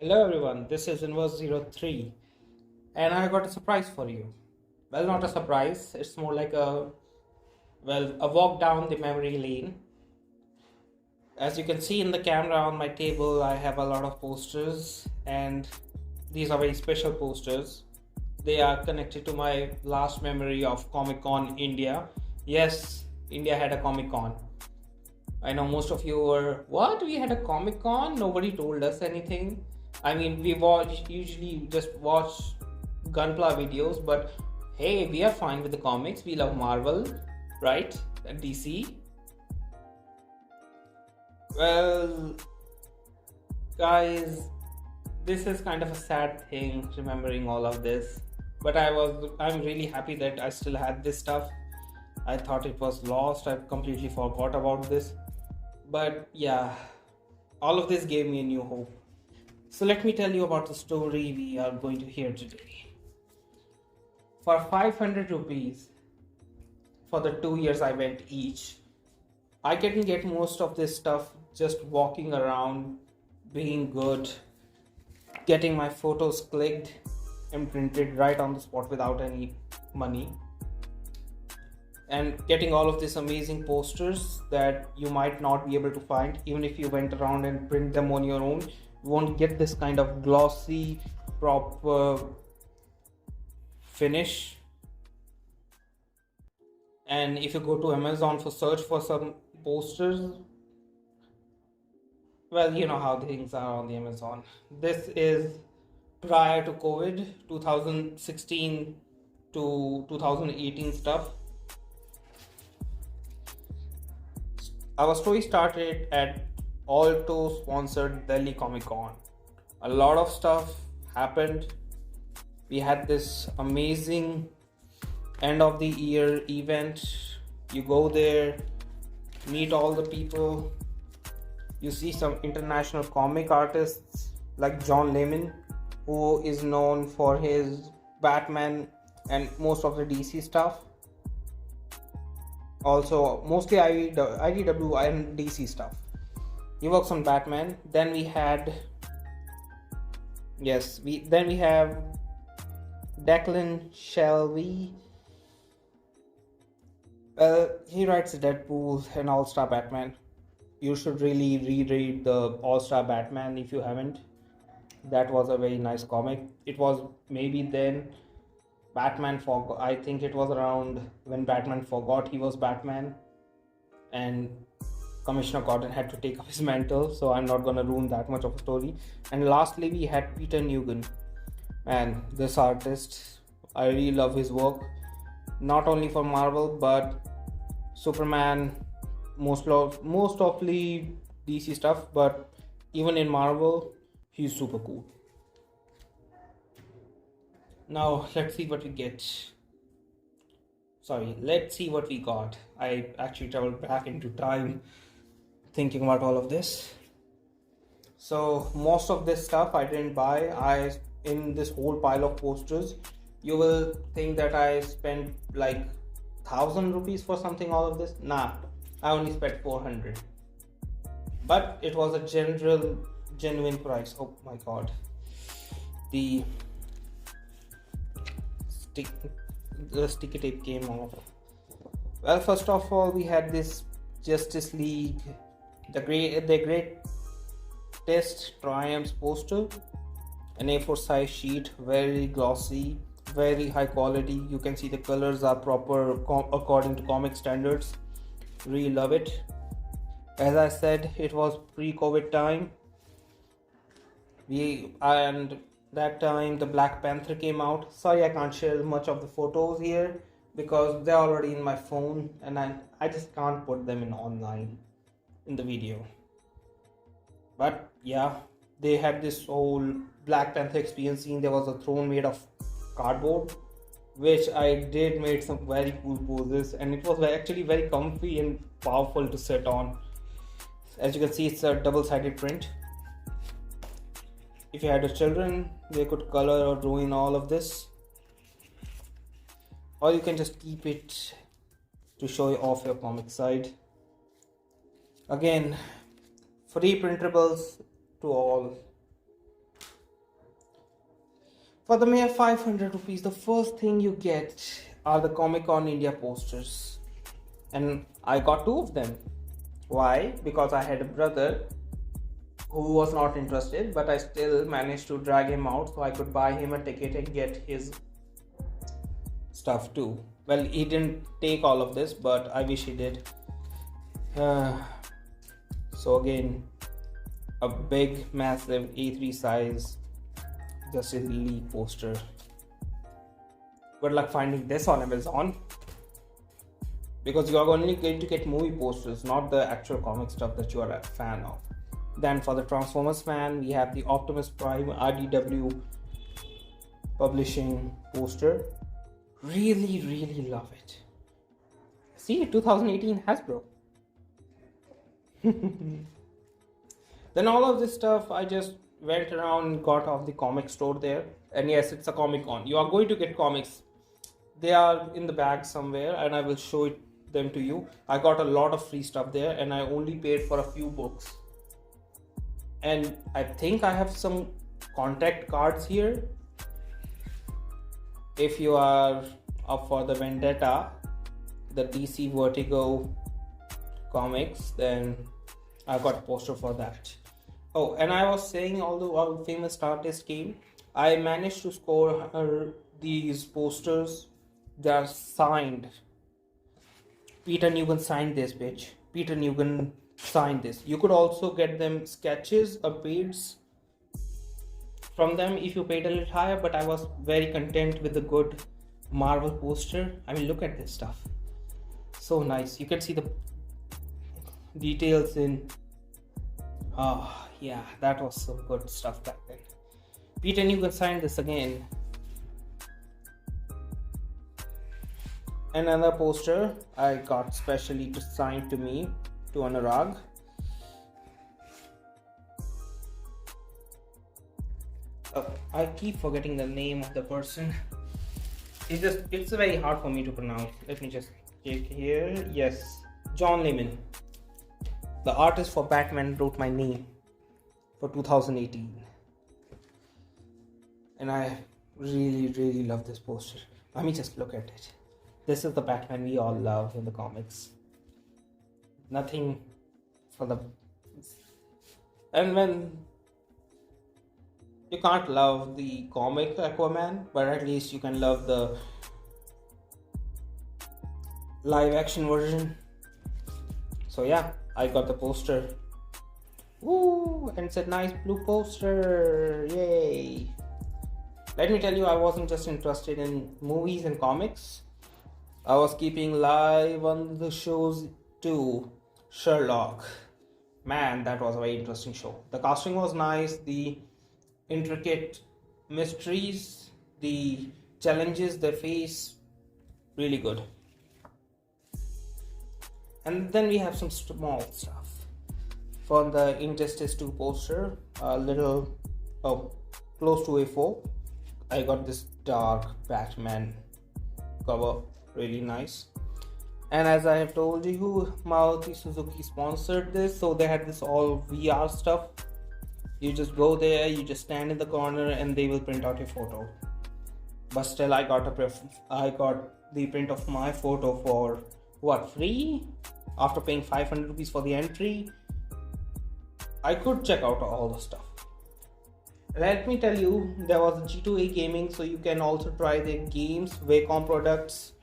Hello everyone, this is Inverse03 and I got a surprise for you. Well, not a surprise, it's more like a walk down the memory lane. As you can see in the camera on my table, I have a lot of posters, and these are very special posters. They are connected to my last memory of ComicCon India. Yes, India had a Comic-Con. I know most of you were, what? We had a Comic Con? Nobody told us anything. I mean, usually just watch Gunpla videos, but hey, we are fine with the comics. We love Marvel, right? And DC. Well, guys, this is kind of a sad thing remembering all of this. But I'm really happy that I still had this stuff. I thought it was lost. I completely forgot about this. But yeah, all of this gave me a new hope. So let me tell you about the story we are going to hear today. For 500 rupees, for the 2 years I went each, I can get most of this stuff just walking around, being good, getting my photos clicked and printed right on the spot without any money, and getting all of these amazing posters that you might not be able to find even if you went around and print them on your own. You won't get this kind of glossy proper finish. And if you go to Amazon for search for some posters, well, you know how things are on the Amazon. This is prior to COVID, 2016 to 2018 stuff. Our story started at Alto sponsored Delhi Comic Con. A lot of stuff happened. We had this amazing end of the year event. You go there, meet all the people. You see some international comic artists like John Layman, who is known for his Batman and most of the DC stuff. Also, mostly IDW and DC stuff. He works on Batman. Then we had, we have Declan Shelby. He writes Deadpool and All Star Batman. You should really reread the All Star Batman if you haven't. That was a very nice comic. It was maybe then Batman forgot. I think it was around when Batman forgot he was Batman, and Commissioner Gordon had to take up his mantle. So I'm not gonna ruin that much of a story. And lastly, we had Peter Nguyen. Man, this artist, I really love his work. Not only for Marvel, but Superman, most of DC stuff, but even in Marvel, he's super cool. Now let's see what we get. Let's see what we got. I actually traveled back into time thinking about all of this. So most of this stuff I didn't buy. In this whole pile of posters, you will think that I spent like 1,000 rupees for something, all of this. Nah, I only spent 400. But it was a genuine price. Oh my god. The sticky tape came off. Well, first of all, we had this Justice League, the Greatest Triumphs poster, an A4 size sheet, very glossy, very high quality. You can see the colors are proper according to comic standards. Really love it. As I said, it was pre-COVID time. And that time the Black Panther came out. Sorry, I can't share much of the photos here because they're already in my phone, and I just can't put them in online in the video. But yeah, they had this whole Black Panther experience scene. There was a throne made of cardboard, which I did made some very cool poses, and it was actually very comfy and powerful to sit on. As you can see, it's a double-sided print. If you had children, they could color or ruin all of this, or you can just keep it to show off your comic side. Again, free printables to all. For the mere 500 rupees, the first thing you get are the ComicCon India posters. And I got two of them. Why? Because I had a brother who was not interested, but I still managed to drag him out so I could buy him a ticket and get his stuff too. Well, he didn't take all of this, but I wish he did. So again, a big, massive A3 size Justice League poster. Good luck finding this on Amazon, because you are only going to get movie posters, not the actual comic stuff that you are a fan of. Then for the Transformers fan, we have the Optimus Prime IDW publishing poster. Really love it. See, 2018 Hasbro. Then all of this stuff, I just went around and got off the comic store there. And yes, it's a Comic-Con. You are going to get comics. They are in the bag somewhere and I will show them to you. I got a lot of free stuff there and I only paid for a few books. And I think I have some contact cards here. If you are up for the Vendetta, the DC Vertigo comics, then I got a poster for that. Oh, and I was saying, although our famous artist came, I managed to score these posters. They are signed. Peter Nugent signed this, bitch. Peter Nugent signed this. You could also get them sketches or paints from them if you paid a little higher, but I was very content with the good Marvel poster. I mean, look at this stuff. So nice. You can see the details in... Oh, yeah, that was some good stuff back then. Peter Nugent signed this again. Another poster I got specially signed to me, to Anurag. Oh, I keep forgetting the name of the person. It's very hard for me to pronounce. Let me just check here. Yes, John Layman. The artist for Batman wrote my name for 2018. And I really love this poster. Let me just look at it. This is the Batman we all love in the comics. Nothing for the... And when... You can't love the comic Aquaman, but at least you can love the live action version. So yeah, I got the poster. Woo! And it's a nice blue poster. Yay! Let me tell you, I wasn't just interested in movies and comics. I was keeping live on the shows too. Sherlock. Man, that was a very interesting show. The casting was nice. The intricate mysteries, the challenges they face, really good. And then we have some small stuff. For the Injustice 2 poster, a little, close to A4, I got this dark Batman cover, really nice. And as I have told you, Maruti Suzuki sponsored this, so they had this all VR stuff. You just go there, you just stand in the corner and they will print out your photo. But still I got the print of my photo for what, free? After paying 500 rupees for the entry, I could check out all the stuff. Let me tell you, there was G2A Gaming, so you can also try their games, Wacom products,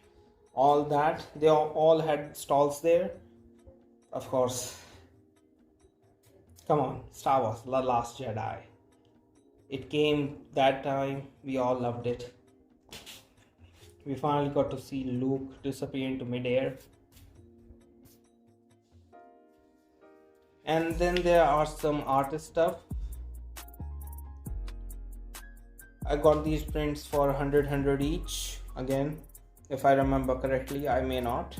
all that. They all had stalls there. Of course. Come on, Star Wars, The Last Jedi. It came that time, we all loved it. We finally got to see Luke disappear into midair. And then there are some artist stuff. I got these prints for 100 each. Again, if I remember correctly, I may not.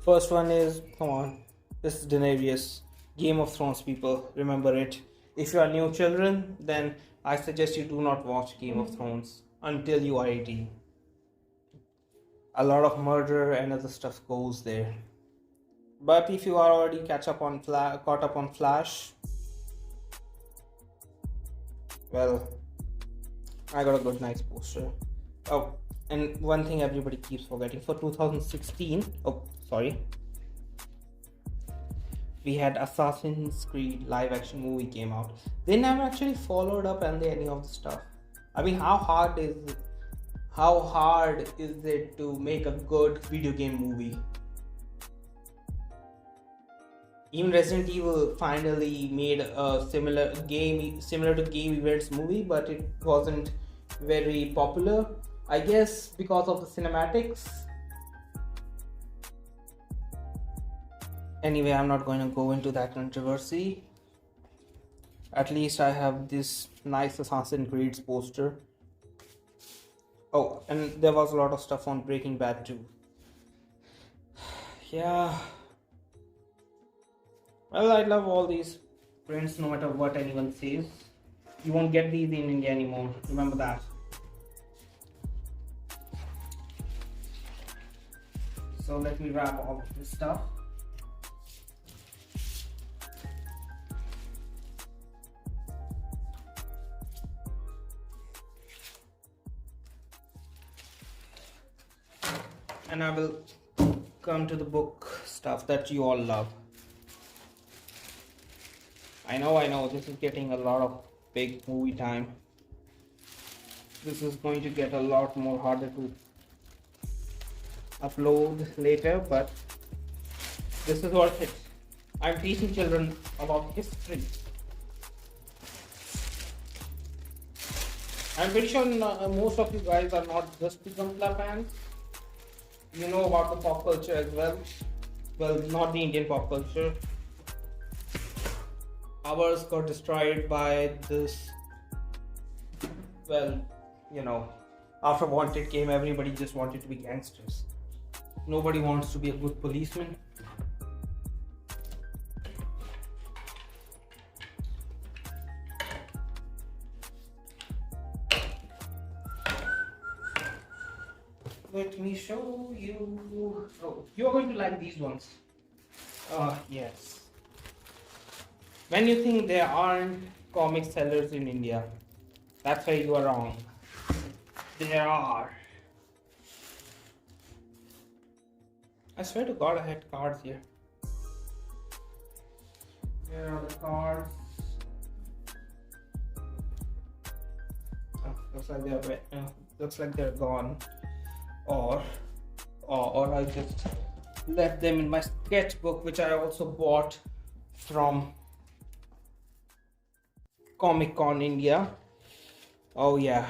First one is, come on, this is Daenerys, Game of Thrones people, remember it. If you are new children, then I suggest you do not watch Game of Thrones until you are 18. A lot of murder and other stuff goes there. But if you are already caught up on Flash, Well, I got a good nice poster. Oh, and one thing everybody keeps forgetting, for 2016, oh sorry, we had Assassin's Creed live action movie came out. They never actually followed up on any of the stuff. I mean, how hard is it to make a good video game movie? Even Resident Evil finally made a similar to Game Events movie, but it wasn't very popular. I guess because of the cinematics. Anyway, I'm not going to go into that controversy. At least I have this nice Assassin's Creed poster. Oh, and there was a lot of stuff on Breaking Bad too. Yeah. Well, I love all these prints no matter what anyone says. You won't get these in India anymore. Remember that. So let me wrap all of this stuff. And I will come to the book stuff that you all love. I know, this is getting a lot of big movie time. This is going to get a lot more harder to upload later, but this is worth it. I'm teaching children about history. I'm pretty sure most of you guys are not just the Gunpla fans. You know about the pop culture as well. Well, not the Indian pop culture. Ours got destroyed by this. Well, after Wanted came, everybody just wanted to be gangsters. Nobody wants to be a good policeman. Let me show you. Oh, you're going to like these ones. Yes. When you think there aren't comic sellers in India, that's where you are wrong. There are. I swear to God, I had cards here. Where are the cards? Oh, looks like they're gone. Or I just left them in my sketchbook, which I also bought from ComicCon India. Oh yeah,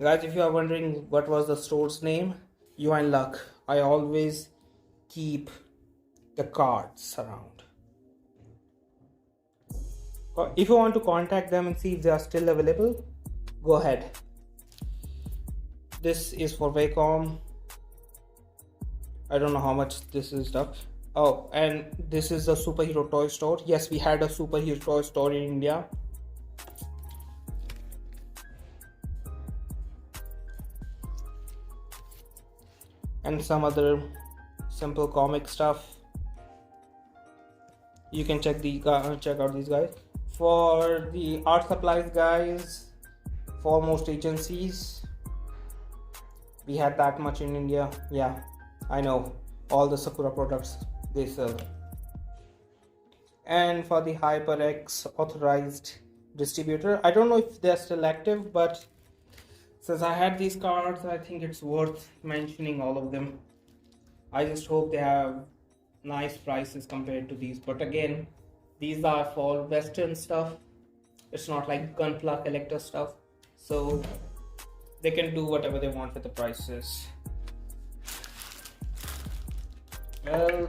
guys, if you are wondering what was the store's name, you are in luck. I always keep the cards around. If you want to contact them and see if they are still available, go ahead. This is for Wacom. I don't know how much this is stuff. Oh, and this is the superhero toy store. Yes, we had a superhero toy store in India. And some other simple comic stuff. You can check out these guys. For the art supplies guys, for most agencies, we had that much in India. Yeah, I know. All the Sakura products they sell. And for the HyperX authorized distributor, I don't know if they're still active, but since I had these cards, I think it's worth mentioning all of them. I just hope they have nice prices compared to these. But again, these are for Western stuff. It's not like Gunpla collector stuff. So they can do whatever they want with the prices. Well,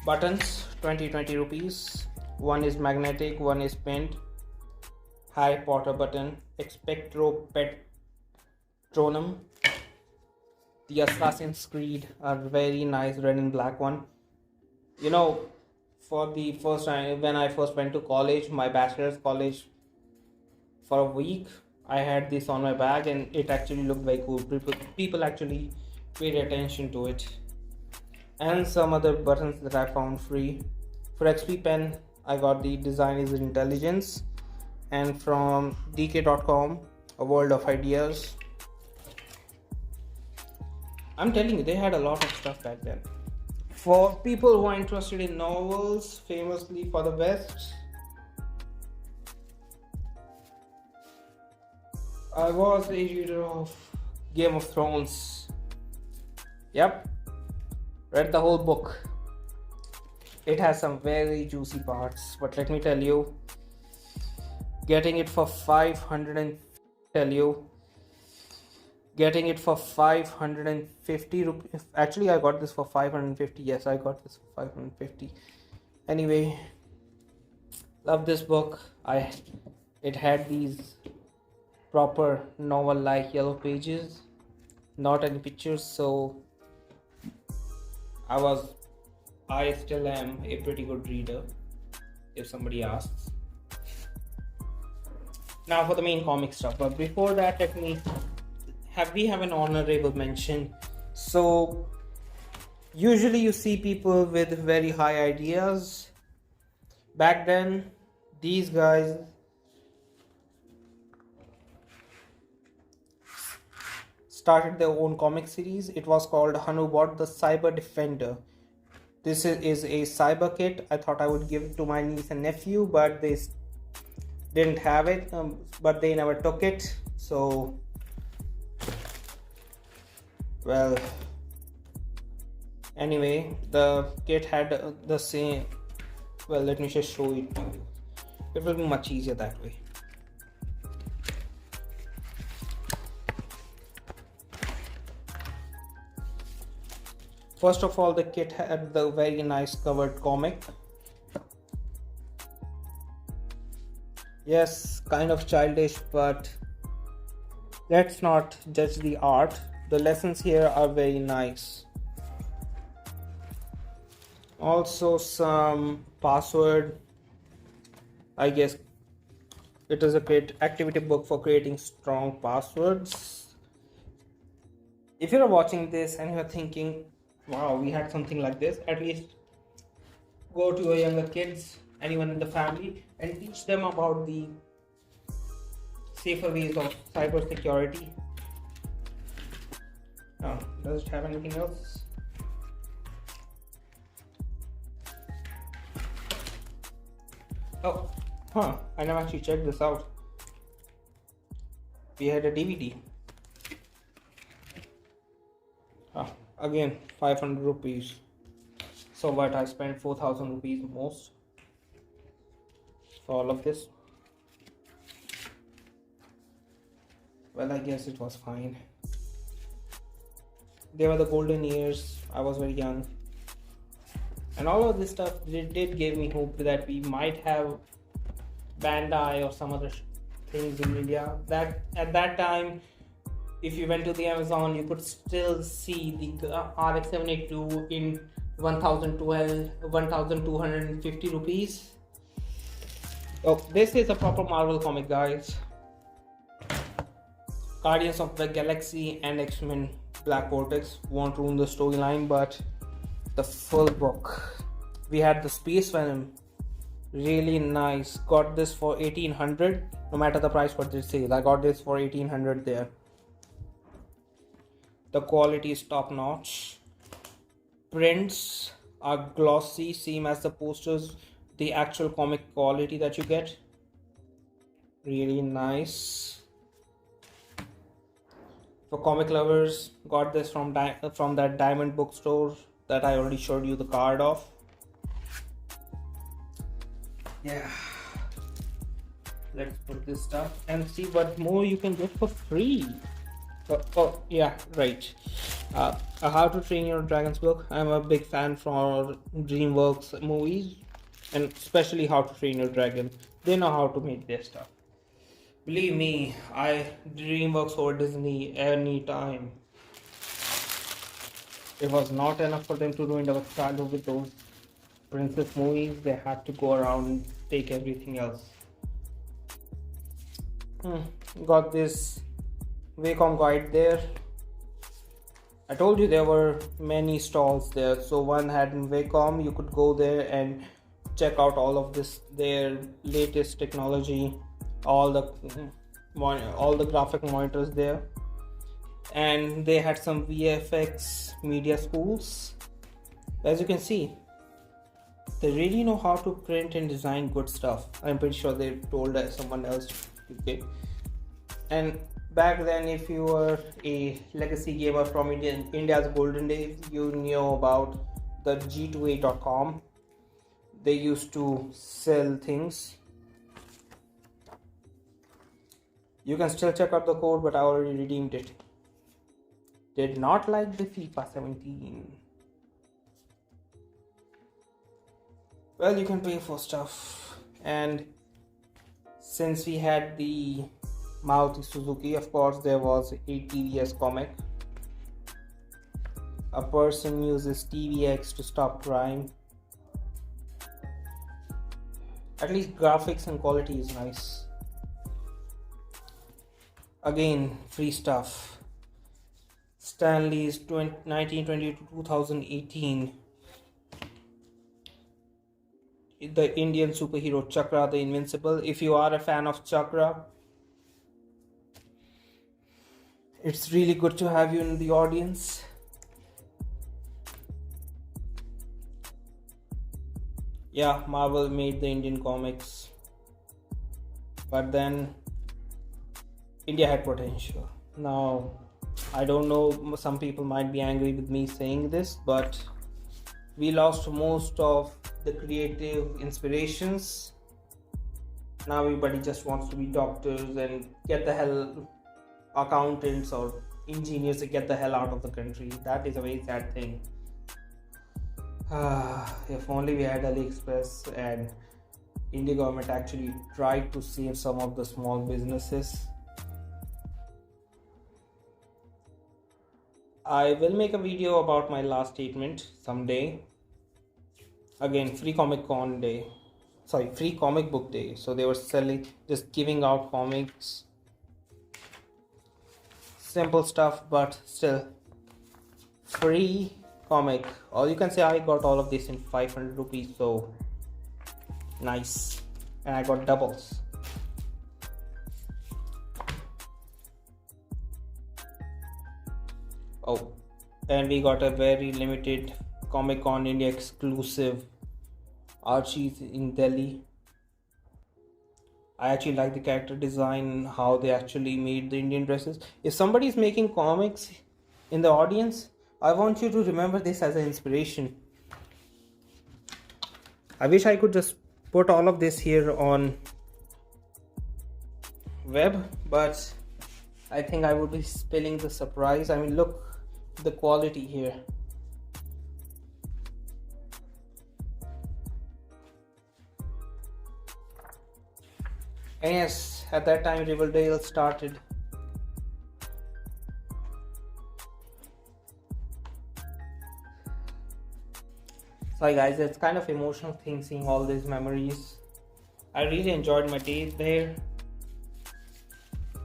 buttons, 20 rupees. One is magnetic, one is pinned. Harry Potter button, Expectro Patronum. The Assassin's Creed, a very nice red and black one. For the first time when I first went to college, my bachelor's college, for a week, I had this on my bag and it actually looked very cool. People actually paid attention to it. And some other buttons that I found free. For XP pen, I got the Design is Intelligence, and from dk.com, A World of Ideas. I'm telling you, they had a lot of stuff back then. For people who are interested in novels, famously for the West, I was a reader of Game of Thrones. Yep, read the whole book. It has some very juicy parts, but let me tell you, getting it for 550 rupees. Actually, I got this for 550. Yes, I got this for 550. Anyway, love this book. It had these proper novel-like yellow pages, not any pictures, so I still am a pretty good reader, if somebody asks. Now for the main comic stuff, but before that, we have an honorable mention. So usually you see people with very high ideas. Back then, these guys started their own comic series. It was called Hanubot the Cyber Defender. This is a cyber kit. I thought I would give it to my niece and nephew, but they didn't have it, but they never took it. So, well, anyway, the kit had the same. Well, let me just show it to you. It will be much easier that way. First of all, the kit had the very nice covered comic. Yes, kind of childish, but let's not judge the art. The lessons here are very nice. Also some password. I guess it is a great activity book for creating strong passwords. If you're watching this and you're thinking, wow, we had something like this, at least go to your younger kids, anyone in the family, and teach them about the safer ways of cyber security. Does it have anything else? I never actually checked this out. We had a DVD. Again, 500 rupees. So what, I spent 4,000 rupees most for all of this. Well, I guess it was fine. They were the golden years. I was very young. And all of this stuff did give me hope that we might have Bandai or some other things in India. That at that time, if you went to the Amazon, you could still see the RX 782 in 1,250 rupees. Oh, this is a proper Marvel comic, guys. Guardians of the Galaxy and X-Men Black Vortex won't ruin the storyline, but the full book. We had the Space Venom, really nice. Got this for 1,800. No matter the price what they say, I got this for 1,800 there. The quality is top notch. Prints are glossy, same as the posters. The actual comic quality that you get, really nice. For comic lovers, got this from that Diamond bookstore that I already showed you the card of. Yeah, let's put this stuff and see what more you can get for free. Oh yeah, right. A How to Train Your Dragons book. I'm a big fan for DreamWorks movies, and especially How to Train Your Dragon. They know how to make their stuff. Believe me, DreamWorks over Disney anytime. It was not enough for them to ruin our childhood with those princess movies. They had to go around and take everything else. Got this Wacom guide there. I told you there were many stalls there. So one had in Wacom, you could go there and check out all of this, their latest technology, all the graphic monitors there. And they had some VFX media schools. As you can see, they really know how to print and design good stuff. I'm pretty sure they told someone else. Okay. And back then, if you were a legacy gamer from India's golden days, you knew about the G2A.com. They used to sell things. You can still check out the code, but I already redeemed it. Did not like the FIFA 17. Well, you can pay for stuff. And since we had the Maruti Suzuki, of course, there was a TVS comic. A person uses TVX to stop crime. At least graphics and quality is nice. Again, free stuff. Stanley's 1920 to 2018. The Indian superhero Chakra the Invincible. If you are a fan of Chakra, it's really good to have you in the audience. Yeah, Marvel made the Indian comics, but then India had potential. Now, I don't know, some people might be angry with me saying this, but we lost most of the creative inspirations. Now everybody just wants to be doctors and get the hell, accountants or engineers to get the hell out of the country. That is a very sad thing. If only we had AliExpress and India government actually tried to save some of the small businesses. I will make a video about my last statement someday. Again, free ComicCon day. Sorry, free comic book day. So they were just giving out comics. Simple stuff, but still free comic. Or you can say I got all of this in 500 rupees. So nice. And I got doubles. Oh, and we got a very limited ComicCon India exclusive Archies in Delhi. I actually like the character design, how they actually made the Indian dresses. If somebody is making comics in the audience, I want you to remember this as an inspiration. I wish I could just put all of this here on web, but I think I would be spilling the surprise. I mean, look the quality here. And yes, at that time Riverdale started. Sorry guys, it's kind of emotional thing seeing all these memories. I really enjoyed my days there.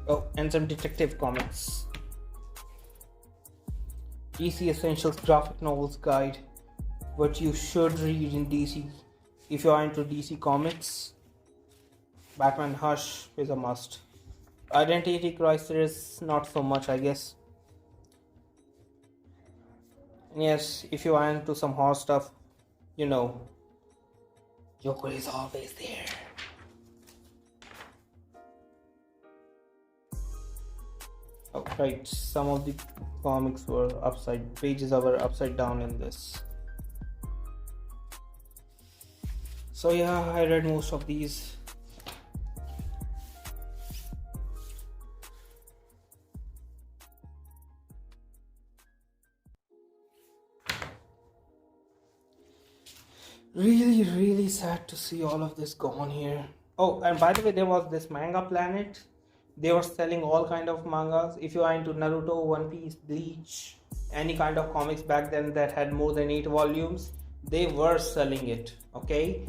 Oh, and some detective comics. DC Essentials Graphic Novels Guide. What you should read in DC if you are into DC Comics. Batman Hush is a must. Identity Crisis, not so much, I guess. And yes, if you are into some horror stuff, you know, Joker is always there. Oh, right, some of the comics were pages were upside down in this. So yeah, I read most of these. Really sad to see all of this gone here. Oh, and by the way, there was this Manga Planet. They were selling all kind of mangas. If you are into Naruto, One Piece, Bleach, any kind of comics back then that had more than 8 volumes, they were selling it. Okay,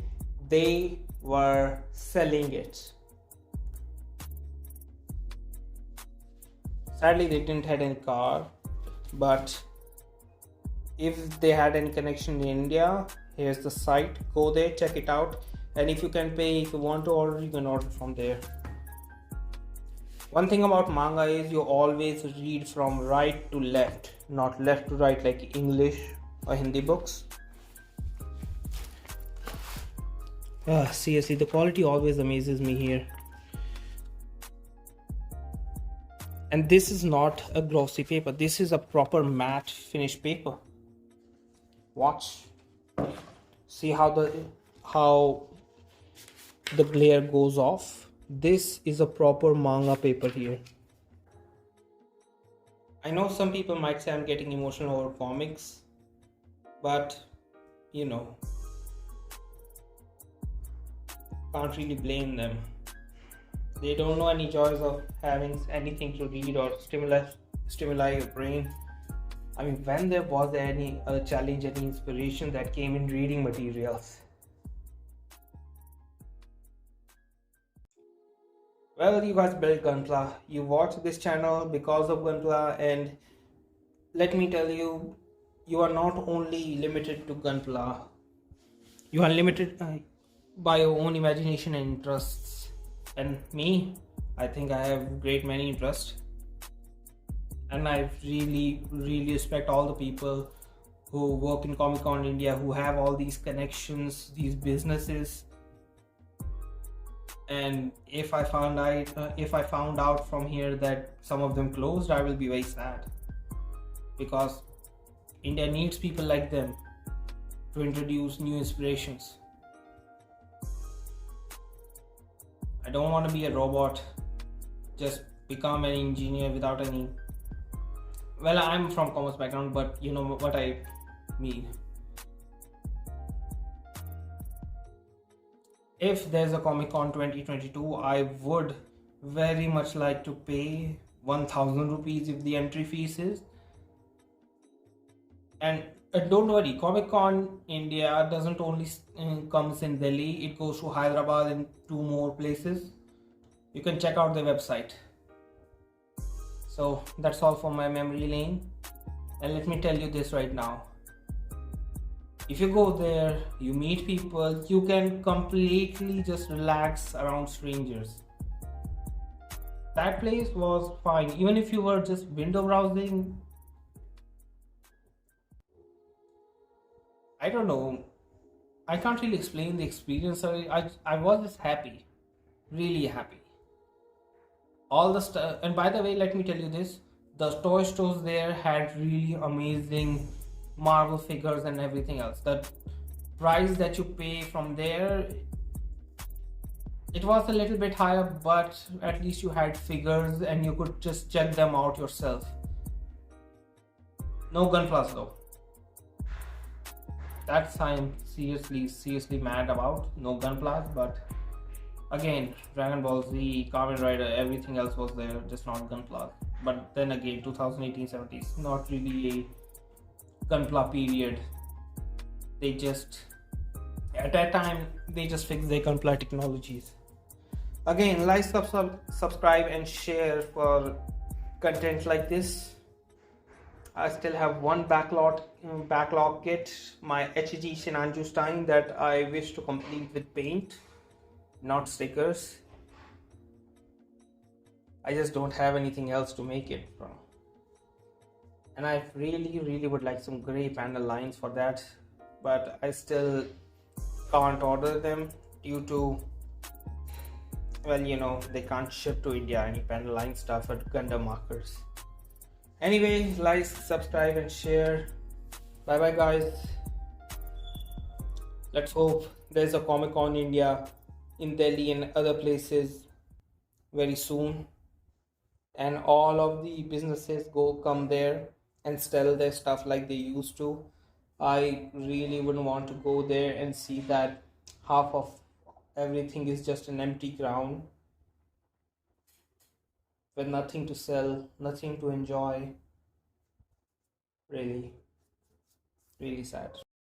they were selling it. Sadly, they didn't have any car, but if they had any connection in India, Here's the site. Go there, check it out, and if you can pay, if you want to order, you can order from there. One thing about manga is you always read from right to left, not left to right like English or Hindi books. Seriously, the quality always amazes me here. And this is not a glossy paper, this is a proper matte finish paper. Watch. See how the glare goes off. This is a proper manga paper here. I know some people might say I'm getting emotional over comics, but you know, can't really blame them. They don't know any joys of having anything to read or stimuli your brain. I mean, when there was any other challenge, any inspiration that came in reading materials? Well, you guys built Gunpla. You watch this channel because of Gunpla, and let me tell you, you are not only limited to Gunpla. You are limited by your own imagination and interests. And me, I think I have great many interests. And I really respect all the people who work in ComicCon India, who have all these connections, these businesses. And if I found out from here that some of them closed, I will be very sad, because India needs people like them to introduce new inspirations. I don't want to be a robot, just become an engineer without any. Well, I'm from commerce background, but you know what I mean. If there's a ComicCon 2022, I would very much like to pay 1000 rupees if the entry fees is. And don't worry, ComicCon India doesn't only comes in Delhi, it goes to Hyderabad and 2 more places. You can check out their website. So that's all for my memory lane. And let me tell you this right now. If you go there, you meet people, you can completely just relax around strangers. That place was fine. Even if you were just window browsing, I don't know, I can't really explain the experience. I was just happy, really happy. All the stuff, and by the way, let me tell you this, the toy stores there had really amazing Marvel figures and everything else. The price that you pay from there, it was a little bit higher, but at least you had figures and you could just check them out yourself. No Gunplas though. That's I'm seriously mad about. No Gunplas, but again, Dragon Ball Z, Kamen Rider, everything else was there, just not Gunpla. But then again, 2018-70s, not really a Gunpla period. They just, at that time, they just fixed their Gunpla technologies. Again, like, subscribe and share for content like this. I still have one backlog kit, my HG Shinanju Stein, that I wish to complete with paint, not stickers. I just don't have anything else to make it from. And I really would like some gray panel lines for that, but I still can't order them due to, well, you know, they can't ship to India any panel line stuff at Gundam markers. Anyway, like, subscribe and share. Bye bye guys. Let's hope there's a ComicCon India in Delhi and other places very soon, and all of the businesses come there and sell their stuff like they used to. I really wouldn't want to go there and see that half of everything is just an empty ground with nothing to sell, nothing to enjoy. Really sad.